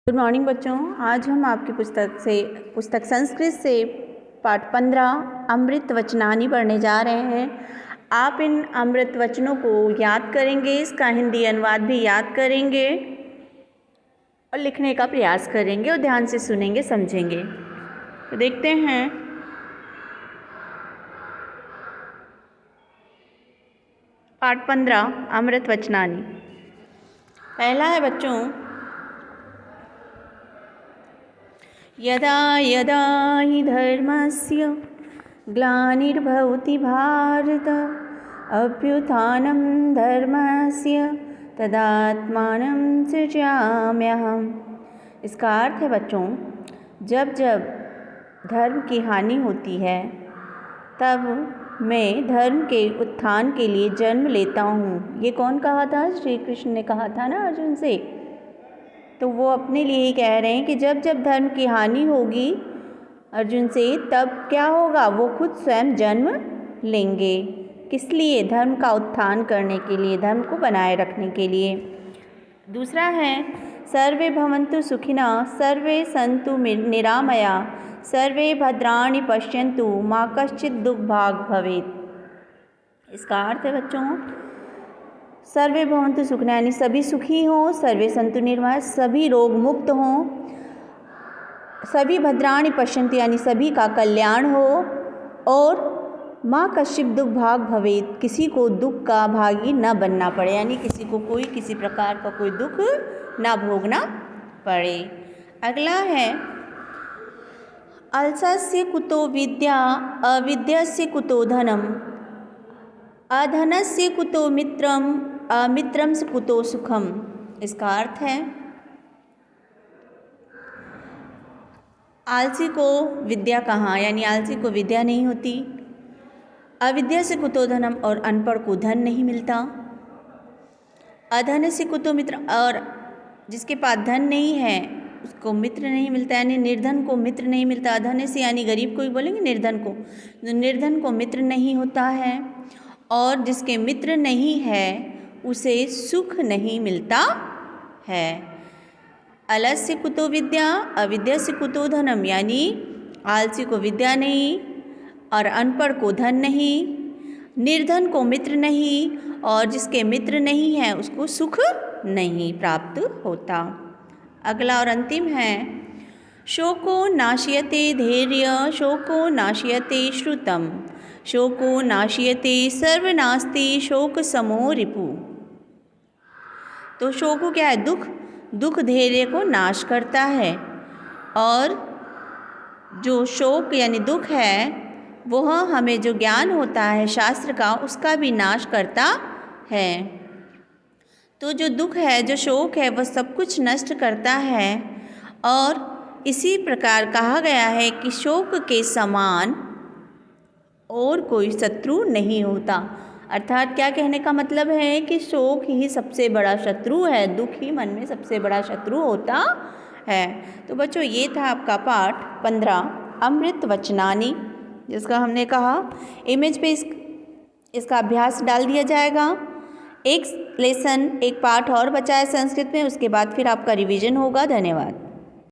Good morning बच्चों। आज हम आपकी पुस्तक संस्कृत से पाठ 15 अमृत वचनानि पढ़ने जा रहे हैं। आप इन अमृत वचनों को याद करेंगे, इसका हिंदी अनुवाद भी याद करेंगे और लिखने का प्रयास करेंगे और ध्यान से सुनेंगे, समझेंगे। तो देखते हैं। पाठ 15 अमृत वचनानि। पहला है बच्चों, यदा यदा हि धर्मस्य ग्लानिर्भवति भारत अभ्युत्थानं धर्मस्य तदात्मानं सृजाम्यहम्। इसका अर्थ है बच्चों, जब जब धर्म की हानि होती है तब मैं धर्म के उत्थान के लिए जन्म लेता हूँ। ये कौन कहा था? श्री कृष्ण ने कहा था ना अर्जुन से। तो वो अपने लिए ही कह रहे हैं कि जब जब धर्म की हानि होगी अर्जुन से, तब क्या होगा? वो खुद स्वयं जन्म लेंगे। किस लिए? धर्म का उत्थान करने के लिए, धर्म को बनाए रखने के लिए। दूसरा है, सर्वे भवन्तु सुखिनः सर्वे सन्तु निरामया सर्वे भद्राणि पश्यन्तु मा कश्चित् दुःखभाग् भवेत्। इसका अर्थ है बच्चों, सर्वे भवन्तु सुखिनः यानी सभी सुखी हों, सर्वे सन्तु निरामया सभी रोग मुक्त हों, सभी भद्राणि पश्यन्तु यानी सभी का कल्याण हो, और माँ कश्चित् दुःखभाग् भवेत् किसी को दुख का भागी न बनना पड़े, यानी किसी को किसी प्रकार का कोई दुख न भोगना पड़े। अगला है, अलसस्य कुतो विद्या अविद्यस्य कुतो धनम अधनस्य कुतो मित्रम अमित्रम से कुतो सुखम। इसका अर्थ है, आलसी को विद्या कहाँ, यानी आलसी को विद्या नहीं होती। अविद्या से कुतो धनम और अनपढ़ को धन नहीं मिलता। अधन से कुतो मित्र और जिसके पास धन नहीं है उसको मित्र नहीं मिलता, यानी निर्धन को मित्र नहीं मिलता। अधन से यानी गरीब को ही बोलेंगे, निर्धन को, निर्धन को मित्र नहीं होता है। और जिसके मित्र नहीं है उसे सुख नहीं मिलता है। अलस्य कुतो विद्या अविद्या से कुतो धनम, यानी आलसी को विद्या नहीं और अनपढ़ को धन नहीं, निर्धन को मित्र नहीं और जिसके मित्र नहीं है उसको सुख नहीं प्राप्त होता। अगला और अंतिम है, शोको नाशयते धैर्य शोको नाशयते श्रुतम शोको नाशयते सर्वनास्ति शोक समो रिपु। तो शोको क्या है? दुख। दुख धैर्य को नाश करता है, और जो शोक यानी दुख है वह हमें जो ज्ञान होता है शास्त्र का उसका भी नाश करता है। तो जो दुख है, जो शोक है, वह सब कुछ नष्ट करता है। और इसी प्रकार कहा गया है कि शोक के समान और कोई शत्रु नहीं होता। अर्थात क्या कहने का मतलब है कि शोक ही सबसे बड़ा शत्रु है, दुख ही मन में सबसे बड़ा शत्रु होता है। तो बच्चों, ये था आपका पाठ 15 अमृत वचनानि, जिसका हमने कहा इमेज पे इसका अभ्यास डाल दिया जाएगा। एक लेसन, एक पाठ और बचा है संस्कृत में, उसके बाद फिर आपका रिवीजन होगा। धन्यवाद।